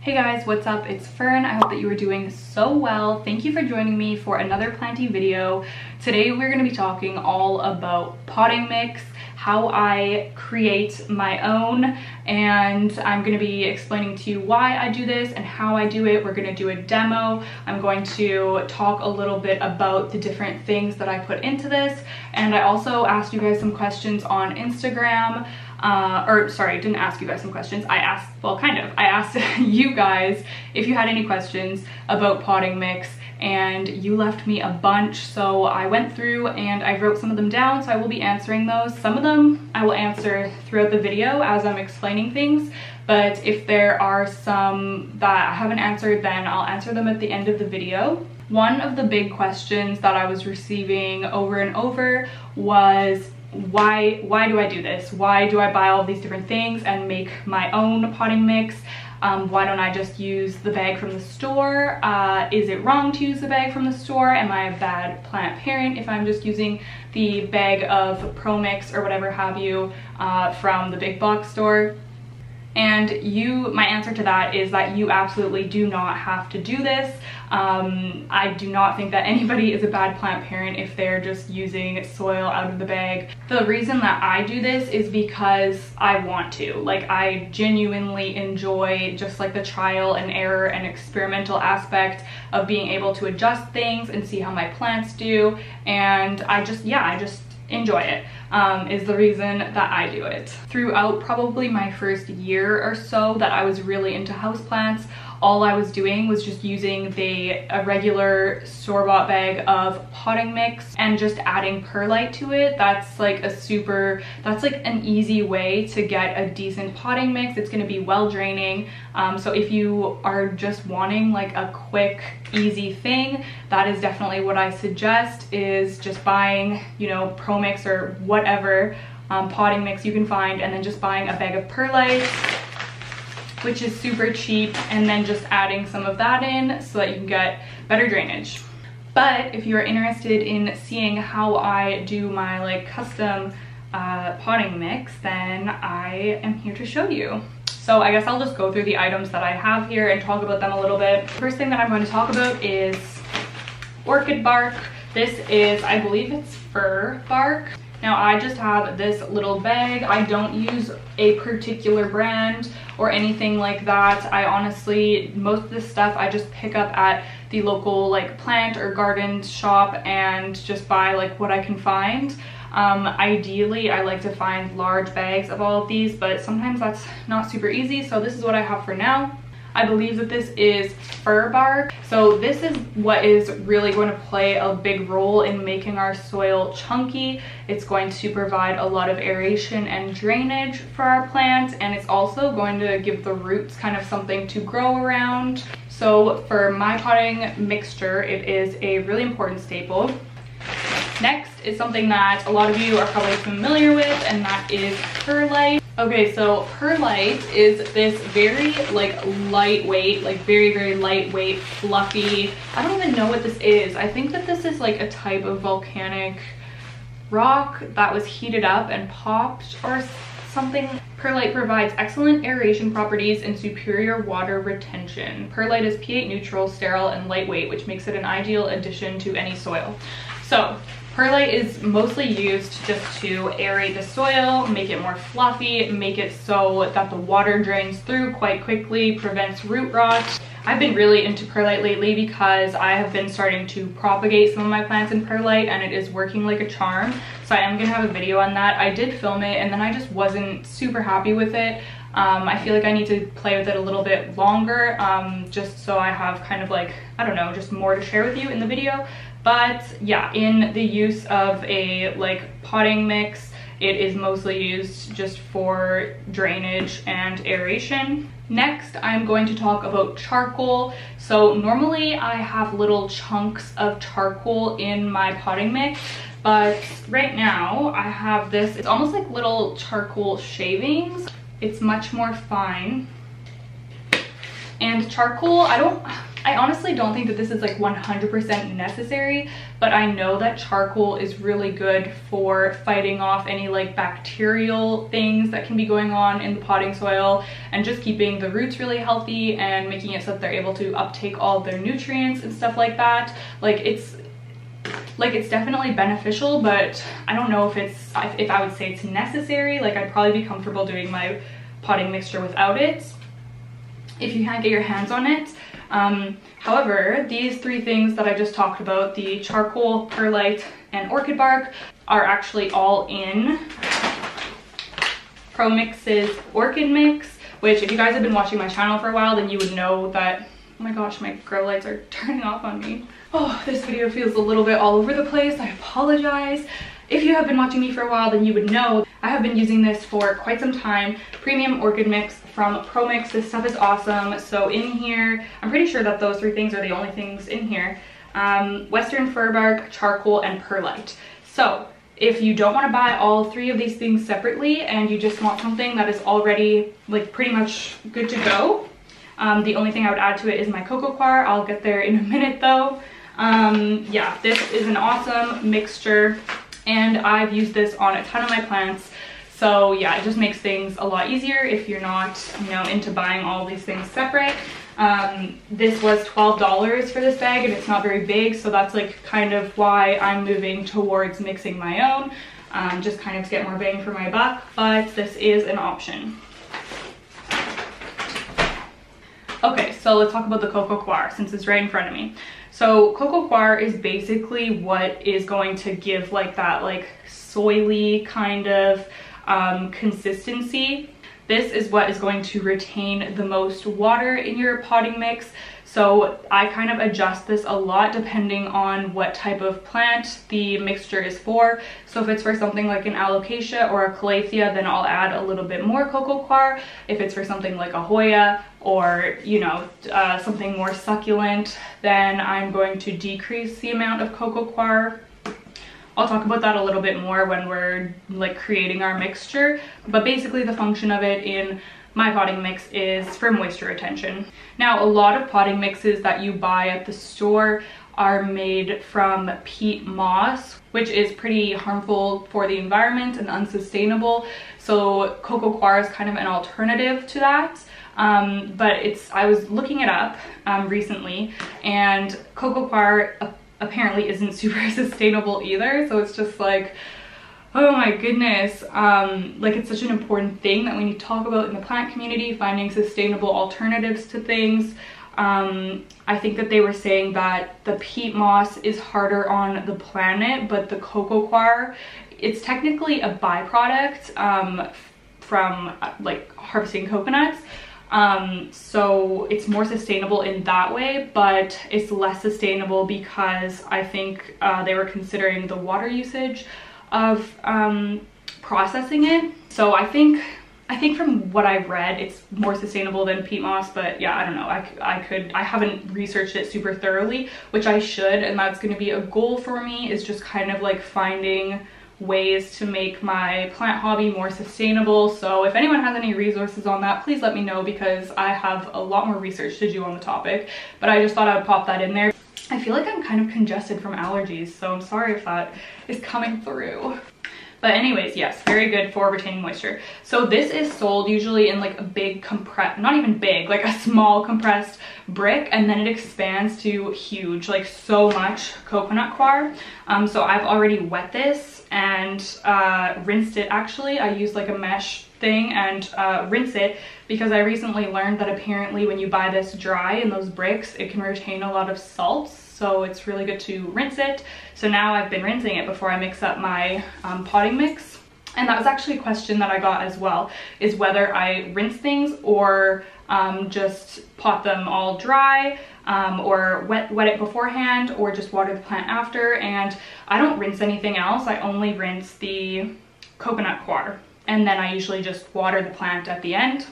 Hey guys, what's up? It's Fern. I hope that you are doing so well. Thank you for joining me for another planting video. Today we're going to be talking all about potting mix, how I create my own, and I'm going to be explaining to you why I do this and how I do it. We're going to do a demo. I'm going to talk a little bit about the different things that I put into this, and I also asked you guys some questions on Instagram. Sorry, I didn't ask you guys some questions. I asked you guys if you had any questions about potting mix, and you left me a bunch, so I went through and I wrote some of them down, so I will be answering those. Some of them I will answer throughout the video as I'm explaining things, but if there are some that I haven't answered, then I'll answer them at the end of the video. One of the big questions that I was receiving over and over was, why do I do this? Why do I buy all these different things and make my own potting mix? Why don't I just use the bag from the store? Is it wrong to use the bag from the store? Am I a bad plant parent if I'm just using the bag of Pro Mix or whatever have you from the big box store? And my answer to that is that you absolutely do not have to do this. I do not think that anybody is a bad plant parent if they're just using soil out of the bag. The reason that I do this is because I want to. Like, I genuinely enjoy just like the trial and error and experimental aspect of being able to adjust things and see how my plants do. And I just enjoy it, is the reason that I do it. Throughout probably my first year or so that I was really into houseplants, all I was doing was just using a regular store-bought bag of potting mix and just adding perlite to it. That's like an easy way to get a decent potting mix. It's going to be well draining. So if you are just wanting like a quick, easy thing, that is definitely what I suggest, is just buying, you know, Pro Mix or whatever potting mix you can find, and then just buying a bag of perlite, which is super cheap, and then just adding some of that in so that you can get better drainage. But if you're interested in seeing how I do my like custom potting mix, then I am here to show you. So I guess I'll just go through the items that I have here and talk about them a little bit. The first thing that I'm going to talk about is orchid bark. This is, I believe it's fir bark. Now I just have this little bag. I don't use a particular brand or anything like that. I honestly, most of this stuff I just pick up at the local like plant or garden shop and just buy like what I can find. Ideally I like to find large bags of all of these, but sometimes that's not super easy, so this is what I have for now. I believe that this is fir bark. So this is what is really going to play a big role in making our soil chunky. It's going to provide a lot of aeration and drainage for our plants, and it's also going to give the roots kind of something to grow around. So for my potting mixture, it is a really important staple. Next is something that a lot of you are probably familiar with, and that is perlite. Okay, so perlite is this very like lightweight, like very lightweight, fluffy, I don't even know what this is. I think that this is like a type of volcanic rock that was heated up and popped or something. Perlite provides excellent aeration properties and superior water retention. Perlite is pH neutral, sterile, and lightweight, which makes it an ideal addition to any soil. So perlite is mostly used just to aerate the soil, make it more fluffy, make it so that the water drains through quite quickly, prevents root rot. I've been really into perlite lately because I have been starting to propagate some of my plants in perlite, and it is working like a charm. So I am gonna have a video on that. I did film it and then I just wasn't super happy with it. I feel like I need to play with it a little bit longer, just so I have kind of like, I don't know, just more to share with you in the video. But yeah, in the use of a like potting mix, it is mostly used just for drainage and aeration. Next, I'm going to talk about charcoal. So normally I have little chunks of charcoal in my potting mix, but right now I have this, it's almost like little charcoal shavings. It's much more fine. And charcoal, I I honestly don't think that this is like 100% necessary, but I know that charcoal is really good for fighting off any like bacterial things that can be going on in the potting soil and just keeping the roots really healthy and making it so that they're able to uptake all of their nutrients and stuff like that. Like it's definitely beneficial, but I don't know if I would say it's necessary. Like I'd probably be comfortable doing my potting mixture without it if you can't get your hands on it. However, these three things that I just talked about, the charcoal, perlite, and orchid bark, are actually all in Pro Mix's Orchid Mix, which if you guys have been watching my channel for a while, then you would know that, oh my gosh, my grow lights are turning off on me. Oh, this video feels a little bit all over the place. I apologize. If you have been watching me for a while, then you would know I have been using this for quite some time. Premium Orchid Mix from Pro Mix. This stuff is awesome. So in here, I'm pretty sure that those three things are the only things in here. Western fir bark, charcoal, and perlite. So if you don't want to buy all three of these things separately and you just want something that is already like pretty much good to go, the only thing I would add to it is my cocoa coir. I'll get there in a minute though. Yeah, this is an awesome mixture, and I've used this on a ton of my plants. So yeah, it just makes things a lot easier if you're not, you know, into buying all these things separate. This was $12 for this bag, and it's not very big, so that's like kind of why I'm moving towards mixing my own, just kind of to get more bang for my buck, but this is an option. Okay, so let's talk about the cocoa coir since it's right in front of me. So cocoa coir is basically what is going to give like that like soily kind of consistency. This is what is going to retain the most water in your potting mix. So I kind of adjust this a lot depending on what type of plant the mixture is for. So if it's for something like an alocasia or a calathea, then I'll add a little bit more cocoa coir. If it's for something like a Hoya or, you know, something more succulent, then I'm going to decrease the amount of cocoa coir. I'll talk about that a little bit more when we're like creating our mixture, but basically the function of it in my potting mix is for moisture retention. Now, a lot of potting mixes that you buy at the store are made from peat moss, which is pretty harmful for the environment and unsustainable. So cocoa coir is kind of an alternative to that. But I was looking it up recently, and cocoa coir apparently isn't super sustainable either. So it's just like, oh my goodness, like it's such an important thing that we need to talk about in the plant community, finding sustainable alternatives to things. I think that they were saying that the peat moss is harder on the planet, but the cocoa coir, it's technically a byproduct from like harvesting coconuts. So it's more sustainable in that way, but it's less sustainable because I think they were considering the water usage of processing it. So I think from what I've read, it's more sustainable than peat moss, but yeah, I don't know. I haven't researched it super thoroughly, which I should, and that's going to be a goal for me, is just kind of like finding ways to make my plant hobby more sustainable. So if anyone has any resources on that, please let me know, because I have a lot more research to do on the topic, but I just thought I would pop that in there. I feel like I'm kind of congested from allergies, so I'm sorry if that is coming through. But anyways, yes, very good for retaining moisture. So this is sold usually in like a big compressed, not even big, like a small compressed brick, and then it expands to huge, like so much coconut coir. So I've already wet this and rinsed it. Actually, I used like a mesh thing and rinse it, because I recently learned that apparently when you buy this dry in those bricks, it can retain a lot of salts. So it's really good to rinse it. So now I've been rinsing it before I mix up my potting mix. And that was actually a question that I got as well, is whether I rinse things or just pot them all dry, or wet it beforehand, or just water the plant after. And I don't rinse anything else. I only rinse the coconut coir, and then I usually just water the plant at the end.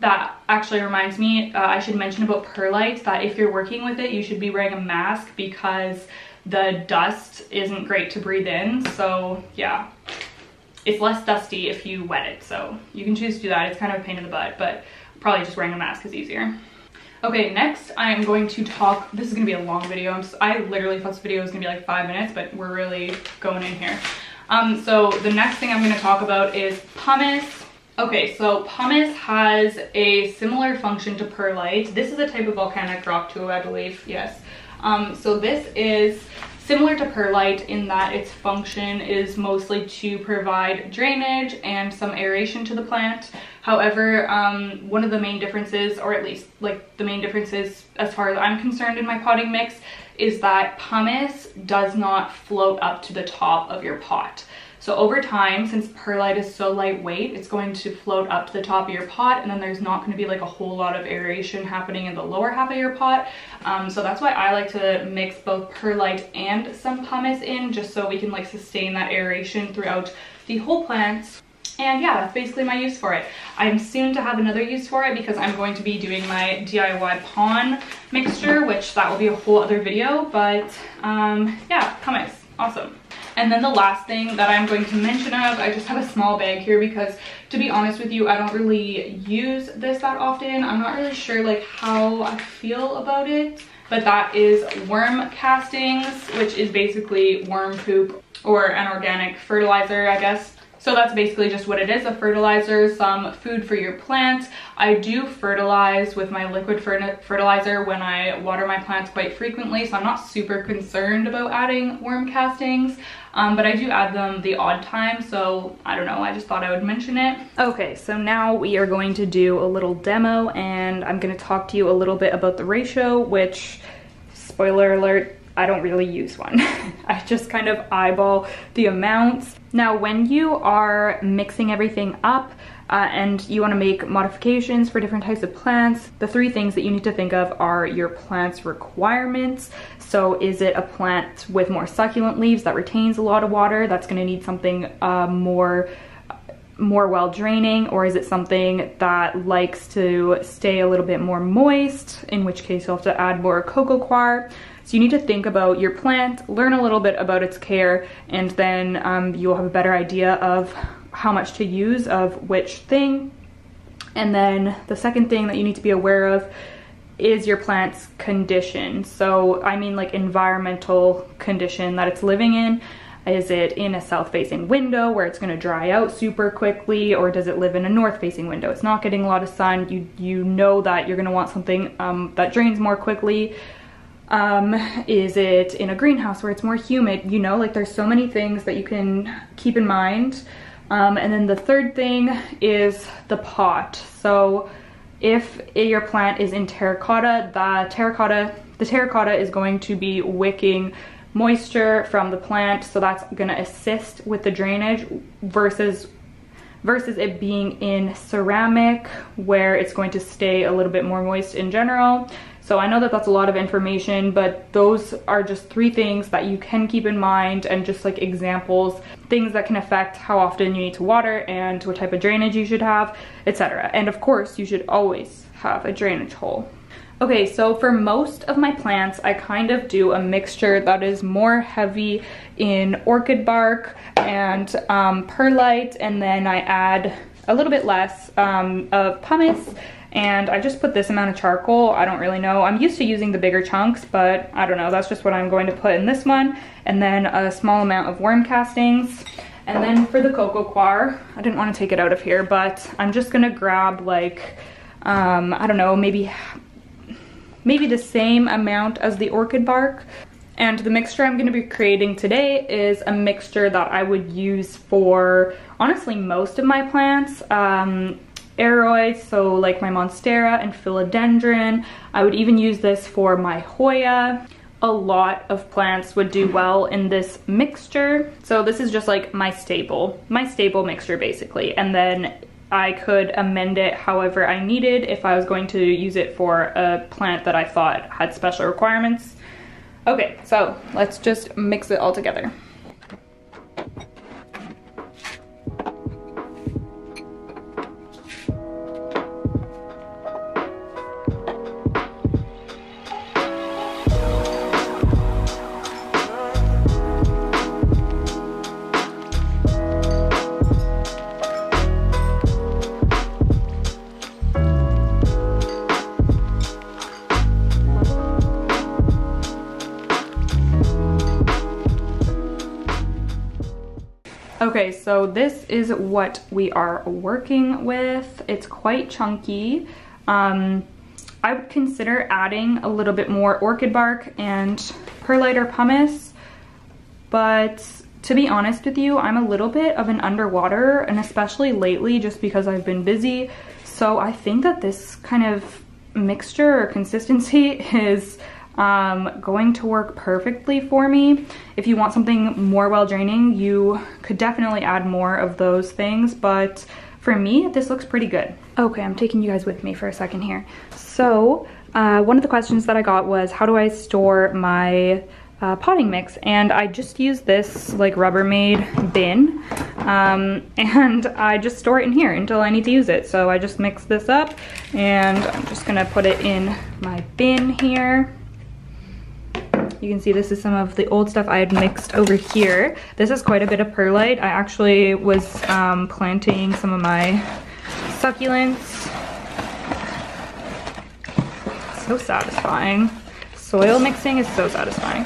That actually reminds me, I should mention about perlite, that if you're working with it, you should be wearing a mask, because the dust isn't great to breathe in. So yeah, it's less dusty if you wet it. So you can choose to do that. It's kind of a pain in the butt, but probably just wearing a mask is easier. Okay, next I am going to talk, this is gonna be a long video. I literally thought this video was gonna be like 5 minutes, but we're really going in here. So the next thing I'm gonna talk about is pumice. Okay, so pumice has a similar function to perlite. This is a type of volcanic rock too, I believe, yes. So this is similar to perlite in that its function is mostly to provide drainage and some aeration to the plant. However, one of the main differences, or at least like the main differences as far as I'm concerned in my potting mix, is that pumice does not float up to the top of your pot. So over time, since perlite is so lightweight, it's going to float up to the top of your pot, and then there's not going to be like a whole lot of aeration happening in the lower half of your pot. So that's why I like to mix both perlite and some pumice in, just so we can like sustain that aeration throughout the whole plant. And yeah, that's basically my use for it. I'm soon to have another use for it because I'm going to be doing my DIY pond mixture, which that will be a whole other video, but yeah, pumice, awesome. And then the last thing that I'm going to mention of, I just have a small bag here because, to be honest with you, I don't really use this that often. I'm not really sure like how I feel about it, but that is worm castings, which is basically worm poop or an organic fertilizer, I guess. So that's basically just what it is, a fertilizer, some food for your plant. I do fertilize with my liquid fertilizer when I water my plants quite frequently, so I'm not super concerned about adding worm castings, but I do add them the odd time, so I don't know, I just thought I would mention it. Okay, so now we are going to do a little demo, and I'm gonna talk to you a little bit about the ratio, which, spoiler alert, I don't really use one. I just kind of eyeball the amounts. Now, when you are mixing everything up and you want to make modifications for different types of plants, the three things that you need to think of are your plant's requirements. So is it a plant with more succulent leaves that retains a lot of water? That's going to need something more well draining, or is it something that likes to stay a little bit more moist, in which case you'll have to add more cocoa coir. So you need to think about your plant, learn a little bit about its care, and then you'll have a better idea of how much to use of which thing. And then the second thing that you need to be aware of is your plant's condition. So I mean like environmental condition that it's living in. Is it in a south-facing window where it's gonna dry out super quickly, or does it live in a north-facing window? It's not getting a lot of sun. You know that you're gonna want something that drains more quickly. Is it in a greenhouse where it's more humid? You know, like there's so many things that you can keep in mind. And then the third thing is the pot. So if your plant is in terracotta, the terracotta is going to be wicking moisture from the plant, so that's going to assist with the drainage versus it being in ceramic where it's going to stay a little bit more moist in general. So I know that that's a lot of information, but those are just three things that you can keep in mind, and just like examples, things that can affect how often you need to water and what type of drainage you should have, etc. And of course, you should always have a drainage hole. Okay, so for most of my plants, I kind of do a mixture that is more heavy in orchid bark and perlite, and then I add a little bit less of pumice, and I just put this amount of charcoal. I don't really know. I'm used to using the bigger chunks, but I don't know. That's just what I'm going to put in this one, and then a small amount of worm castings. And then for the cocoa coir, I didn't want to take it out of here, but I'm just gonna grab like, I don't know, maybe the same amount as the orchid bark. And the mixture I'm going to be creating today is a mixture that I would use for honestly most of my plants. Aroids, so like my monstera and philodendron. I would even use this for my Hoya. A lot of plants would do well in this mixture. So this is just like my staple mixture basically. And then I could amend it however I needed if I was going to use it for a plant that I thought had special requirements. Okay, so let's just mix it all together. Okay, so this is what we are working with. It's quite chunky. I would consider adding a little bit more orchid bark and perlite or pumice, but to be honest with you, I'm a little bit of an underwater, and especially lately just because I've been busy. So I think that this kind of mixture or consistency is going to work perfectly for me. If you want something more well draining, you could definitely add more of those things, but for me, this looks pretty good. Okay, I'm taking you guys with me for a second here. So one of the questions that I got was, how do I store my potting mix? And I just use this like Rubbermaid bin, and I just store it in here until I need to use it. So I just mix this up, and I'm just gonna put it in my bin here. You can see this is some of the old stuff I had mixed over here. This is quite a bit of perlite. I actually was planting some of my succulents. So satisfying. Soil mixing is so satisfying.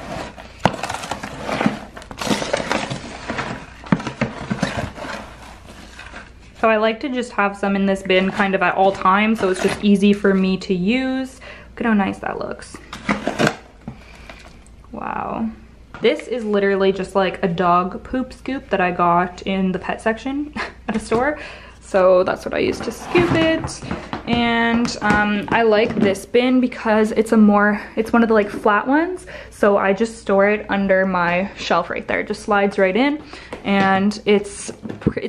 So I like to just have some in this bin kind of at all times, so it's just easy for me to use. Look at how nice that looks. Wow. This is literally just like a dog poop scoop that I got in the pet section at a store. So that's what I use to scoop it. And I like this bin because it's one of the like flat ones. So I just store it under my shelf right there. It just slides right in, and it's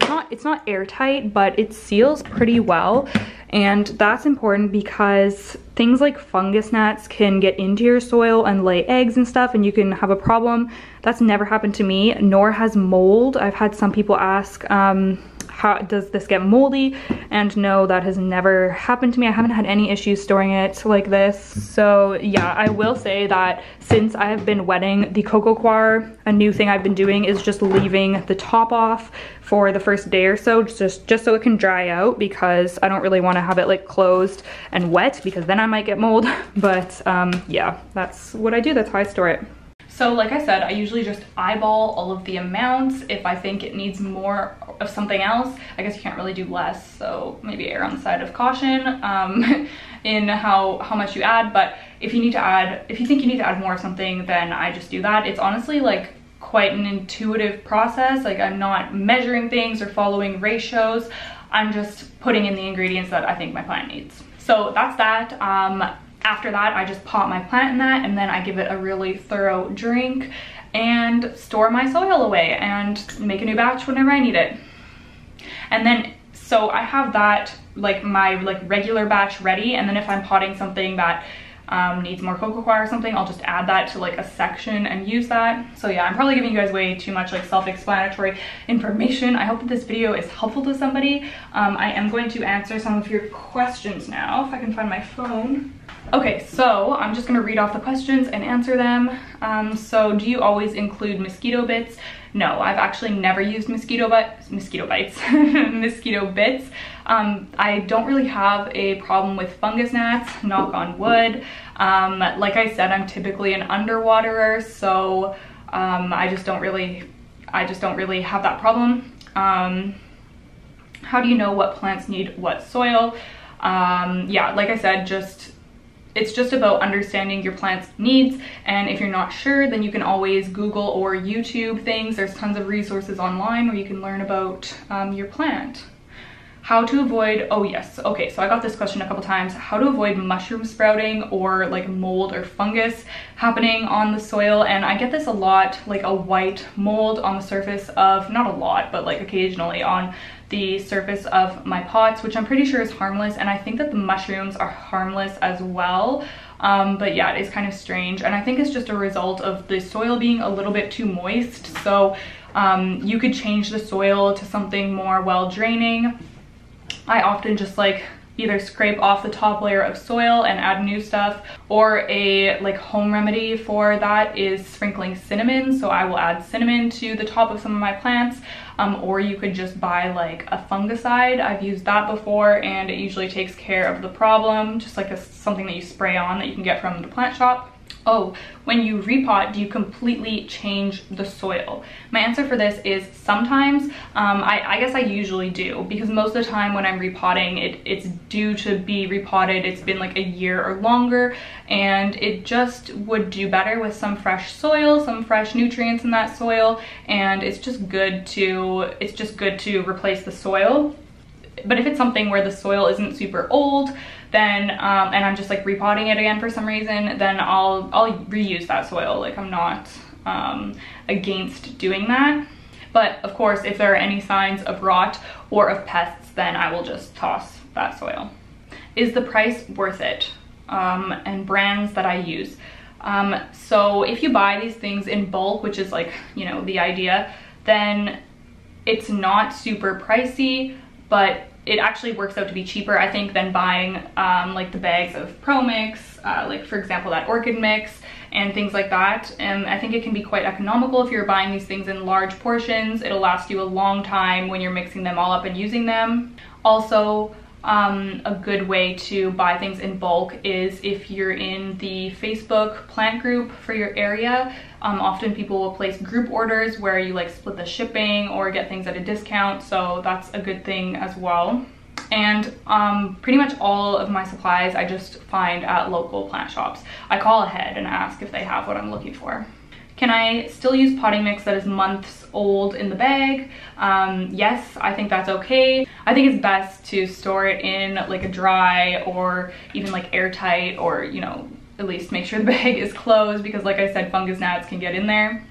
not airtight, but it seals pretty well. And that's important because things like fungus gnats can get into your soil and lay eggs and stuff, and you can have a problem. That's never happened to me, nor has mold. I've had some people ask, how does this get moldy? And no, that has never happened to me. I haven't had any issues storing it like this. So yeah, I will say that since I have been wetting the cocoa coir, a new thing I've been doing is just leaving the top off for the first day or so, just so it can dry out, because I don't really want to have it like closed and wet, because then I might get mold. But yeah, that's what I do. That's how I store it. So like I said, I usually just eyeball all of the amounts. If I think it needs more of something else, I guess you can't really do less, so maybe err on the side of caution in how much you add. But if you think you need to add more of something, then I just do that. It's honestly like quite an intuitive process. Like, I'm not measuring things or following ratios. I'm just putting in the ingredients that I think my plant needs. So that's that. After that, I just pot my plant in that, and then I give it a really thorough drink and store my soil away and make a new batch whenever I need it. And then, so I have that, like my regular batch ready, and then if I'm potting something that needs more cocoa coir or something, I'll just add that to like a section and use that. So yeah, I'm probably giving you guys way too much like self-explanatory information. I hope that this video is helpful to somebody. I am going to answer some of your questions now, if I can find my phone. Okay, so I'm just gonna read off the questions and answer them. So do you always include mosquito bits? No, I've actually never used mosquito bits. I don't really have a problem with fungus gnats, knock on wood. Like I said, I'm typically an underwaterer, so I just don't really have that problem. How do you know what plants need what soil? Yeah, like I said, it's just about understanding your plant's needs, and if you're not sure, then you can always Google or YouTube things. There's tons of resources online where you can learn about your plant. How to avoid, oh yes, okay, so I got this question a couple times. How to avoid mushroom sprouting or like mold or fungus happening on the soil. And I get this a lot, like a white mold on the surface of, not a lot, but like occasionally on the surface of my pots, which I'm pretty sure is harmless, and I think that the mushrooms are harmless as well. But yeah, it is kind of strange, and I think it's just a result of the soil being a little bit too moist. So you could change the soil to something more well draining. I often just like either scrape off the top layer of soil and add new stuff, or a like home remedy for that is sprinkling cinnamon. So I will add cinnamon to the top of some of my plants, or you could just buy like a fungicide. I've used that before, and it usually takes care of the problem, just like something that you spray on that you can get from the plant shop. Oh, when you repot, do you completely change the soil? My answer for this is sometimes. I guess I usually do, because most of the time when I'm repotting, it's due to be repotted. It's been like a year or longer, and it just would do better with some fresh soil, some fresh nutrients in that soil, and it's just good to replace the soil. But if it's something where the soil isn't super old, then and I'm just like repotting it again for some reason, then I'll reuse that soil. Like, I'm not against doing that. But of course, if there are any signs of rot or of pests, then I will just toss that soil. Is the price worth it? And brands that I use. So if you buy these things in bulk, which is like, you know, the idea, then it's not super pricey, but it actually works out to be cheaper, I think, than buying like the bags of Pro Mix, like for example that Orchid Mix and things like that. And I think it can be quite economical if you're buying these things in large portions. It'll last you a long time when you're mixing them all up and using them. Also, a good way to buy things in bulk is if you're in the Facebook plant group for your area. Often people will place group orders where you like split the shipping or get things at a discount, so that's a good thing as well. And pretty much all of my supplies I just find at local plant shops. I call ahead and ask if they have what I'm looking for. Can I still use potting mix that is months old in the bag? Yes, I think that's okay. I think it's best to store it in like a dry or even like airtight, or, you know, at least make sure the bag is closed, because like I said, fungus gnats can get in there.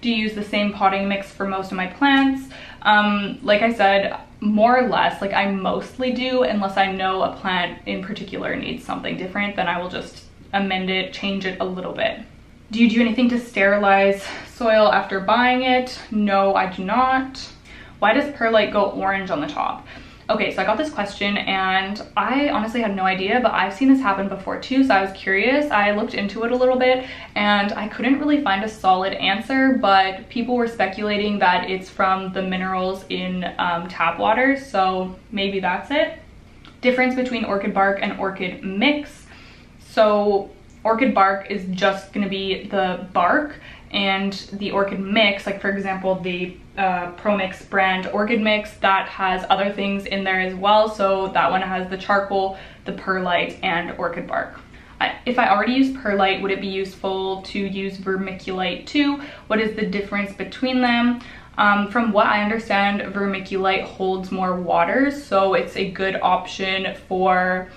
Do you use the same potting mix for most of my plants? Like I said, more or less, like I mostly do, unless I know a plant in particular needs something different, then I will just amend it, change it a little bit. Do you do anything to sterilize soil after buying it? No, I do not. Why does perlite go orange on the top? Okay, so I got this question and I honestly had no idea, but I've seen this happen before too, so I was curious. I looked into it a little bit and I couldn't really find a solid answer, but people were speculating that it's from the minerals in tap water, so maybe that's it. Difference between orchid bark and orchid mix. So orchid bark is just going to be the bark, and the orchid mix, like for example the Pro Mix brand Orchid Mix, that has other things in there as well. So that one has the charcoal, the perlite, and orchid bark. If I already use perlite, would it be useful to use vermiculite too? What is the difference between them? From what I understand, vermiculite holds more water, so it's a good option for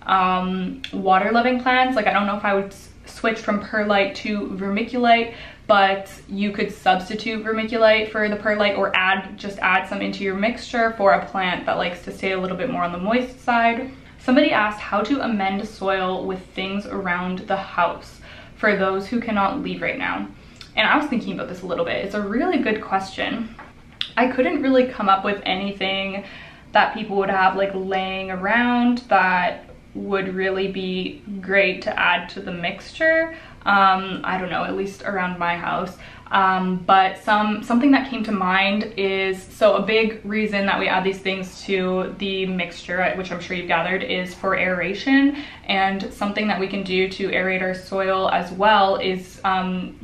water loving plants. Like, I don't know if I would switch from perlite to vermiculite, but you could substitute vermiculite for the perlite, or just add some into your mixture for a plant that likes to stay a little bit more on the moist side. Somebody asked how to amend soil with things around the house for those who cannot leave right now. And I was thinking about this a little bit. It's a really good question. I couldn't really come up with anything that people would have like laying around that would really be great to add to the mixture. I don't know, at least around my house. But something that came to mind is, so a big reason that we add these things to the mixture, which I'm sure you've gathered, is for aeration. And something that we can do to aerate our soil as well is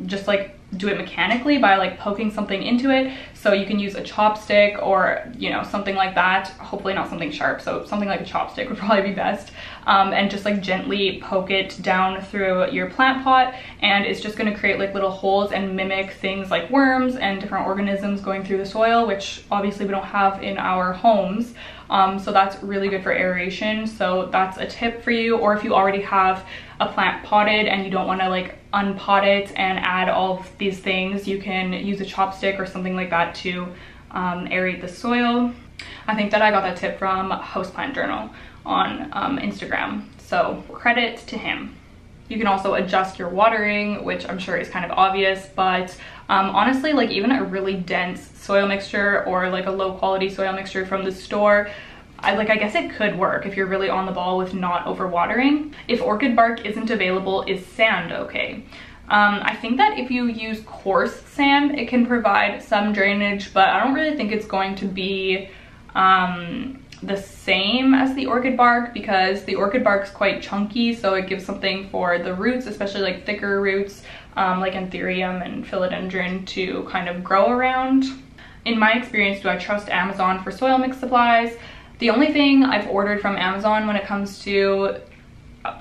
just like do it mechanically by like poking something into it. So you can use a chopstick or, you know, something like that. Hopefully not something sharp, so something like a chopstick would probably be best. And just like gently poke it down through your plant pot, and it's just going to create like little holes and mimic things like worms and different organisms going through the soil, which obviously we don't have in our homes. So that's really good for aeration. So that's a tip for you. Or if you already have a plant potted and you don't want to like unpot it and add all of these things, you can use a chopstick or something like that to aerate the soil. I think that I got that tip from Houseplant Journal on Instagram, so credit to him. You can also adjust your watering, which I'm sure is kind of obvious, but honestly, like even a really dense soil mixture or like a low quality soil mixture from the store, I guess it could work if you're really on the ball with not overwatering. If orchid bark isn't available, is sand okay? I think that if you use coarse sand, it can provide some drainage, but I don't really think it's going to be the same as the orchid bark because the orchid bark is quite chunky, so it gives something for the roots, especially like thicker roots, like anthurium and philodendron, to kind of grow around. In my experience, do I trust Amazon for soil mix supplies? The only thing I've ordered from Amazon when it comes to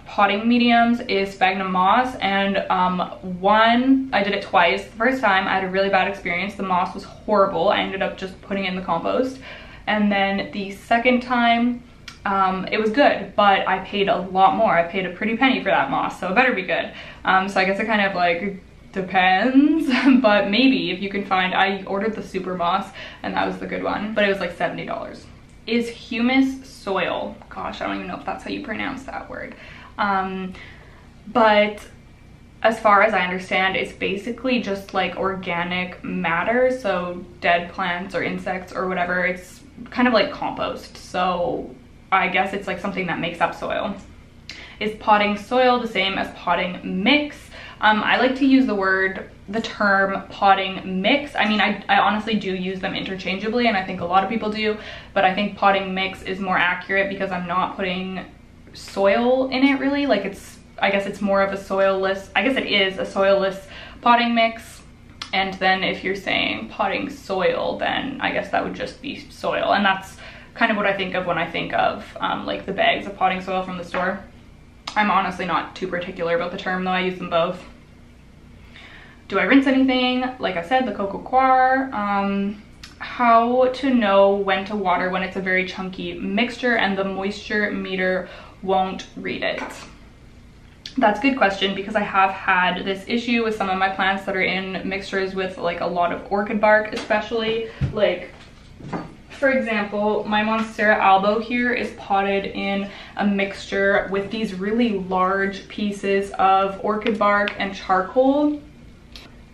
potting mediums is sphagnum moss, and I did it twice. The first time I had a really bad experience. The moss was horrible. I ended up just putting it in the compost. And then the second time it was good, but I paid a lot more. I paid a pretty penny for that moss, so it better be good. So I guess it kind of like depends, but maybe if you can find, I ordered the super moss and that was the good one, but it was like $70. Is humus soil? Gosh, I don't even know if that's how you pronounce that word. But as far as I understand, it's basically just like organic matter, so dead plants or insects or whatever. It's kind of like compost, so I guess it's like something that makes up soil. Is potting soil the same as potting mix? I like to use the term potting mix. I mean, I honestly do use them interchangeably, and I think a lot of people do, but I think potting mix is more accurate because I'm not putting soil in it really. Like I guess it's more of a soilless, I guess it is a soilless potting mix. And then if you're saying potting soil, then I guess that would just be soil. And that's kind of what I think of when I think of like the bags of potting soil from the store. I'm honestly not too particular about the term though, I use them both. Do I rinse anything? Like I said, the coco coir. How to know when to water when it's a very chunky mixture and the moisture meter won't read it? That's a good question because I have had this issue with some of my plants that are in mixtures with like a lot of orchid bark, especially. Like, for example, my Monstera albo here is potted in a mixture with these really large pieces of orchid bark and charcoal,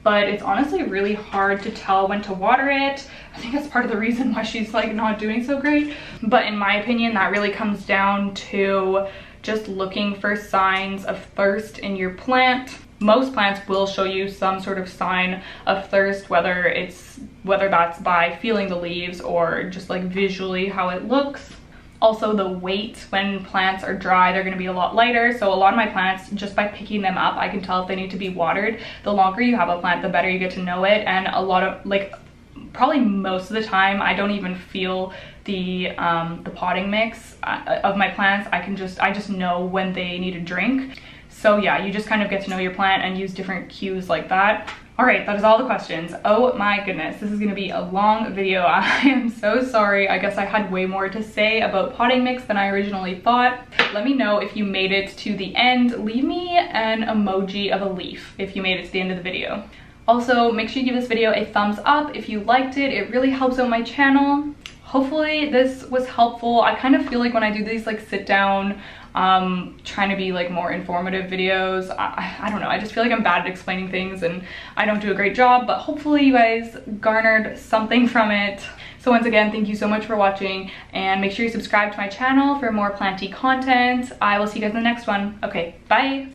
but it's honestly really hard to tell when to water it. I think that's part of the reason why she's like not doing so great. But in my opinion, that really comes down to just looking for signs of thirst in your plant. Most plants will show you some sort of sign of thirst, whether that's by feeling the leaves or just like visually how it looks. Also the weight, when plants are dry, they're going to be a lot lighter. So a lot of my plants, just by picking them up, I can tell if they need to be watered. The longer you have a plant, the better you get to know it. And a lot of, like, probably most of the time, I don't even feel the potting mix of my plants. I just know when they need a drink. So yeah, you just kind of get to know your plant and use different cues like that. All right, that is all the questions. Oh my goodness, this is gonna be a long video. I am so sorry. I guess I had way more to say about potting mix than I originally thought. Let me know if you made it to the end. Leave me an emoji of a leaf if you made it to the end of the video. Also, make sure you give this video a thumbs up if you liked it. It really helps out my channel. Hopefully this was helpful. I kind of feel like when I do these like sit down, trying to be like more informative videos, I don't know, I just feel like I'm bad at explaining things and I don't do a great job, but hopefully you guys garnered something from it. So once again, thank you so much for watching, and make sure you subscribe to my channel for more planty content. I will see you guys in the next one. Okay, bye.